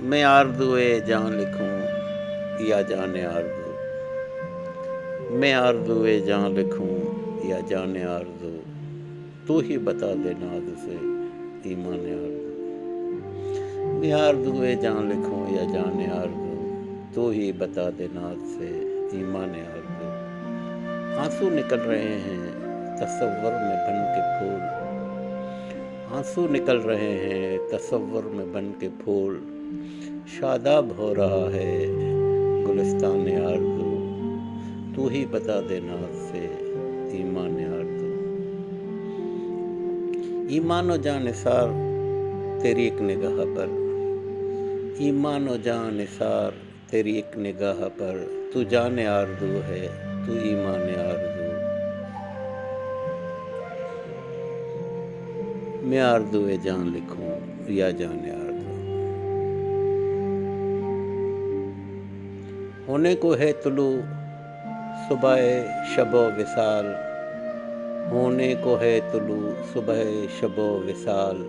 میں آرزوئے جان لکھوں یا جان آرزو، میں آرزوئے جان لکھوں یا جان آرزو، تو ہی بتا دے ناز سے ایمان آرزو، میں آرزوئے جان لکھوں یا جان آرزو، تو ہی بتا دے ناز سے ایمان آرزو، آنسو نکل رہے ہیں تصور میں بن کے پھول، آنسو نکل رہے ہیں تصور میں بن کے پھول، شاداب ہو رہا ہے گلستان آرزو، تو ہی بتا دے ناز سے ایمان آرزو، ایمان و جان نثار تیری ایک نگاہ پر، ایمان و جان نثار تیری ایک نگاہ پر، تو جان آرزو ہے تو ایمان آرزو، میں آرزوئے جان لکھوں یا جان آرزو، ہونے کو ہے طلوع صبح شب و وصال، ہونے کو ہے طلوع صبح شب و وصال،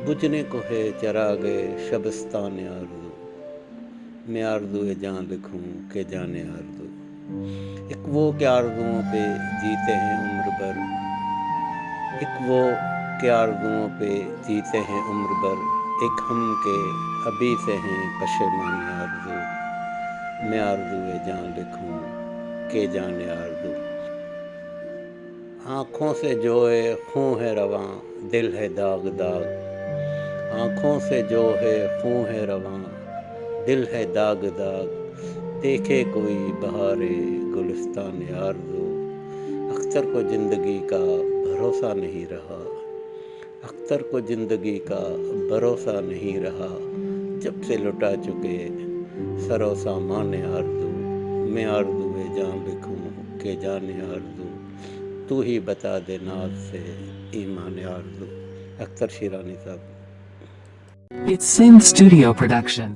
بجھنے کو ہے چراغ شبستان آرزو، میں آرزوئے جان لکھوں کہ جان آرزو، ایک وہ کہ آرزوؤں پہ جیتے ہیں عمر بھر، ایک وہ کہ آرزوؤں پہ جیتے ہیں عمر بھر، ایک ہم کے ابھی سے ہیں پشیمان آرزو، میں آرزوئے جان لکھوں کہ جان آرزو، آنکھوں سے جوئے خوں ہے رواں دل ہے داغ داغ، آنکھوں سے جو ہے خوں ہے رواں دل ہے داغ داغ، دیکھے کوئی بہار گلستان آرزو، اختر کو زندگی کا بھروسہ نہیں رہا، اختر کو زندگی کا بھروسہ نہیں رہا، جب سے لٹا چکے سر و سامان آرزو، میں آرزوئے جان لکھوں کہ جان آرزو، تو ہی بتا دے ناز سے ایمان آرزو۔ اختر شیرانی صاحب۔ It's Sin Studio Production.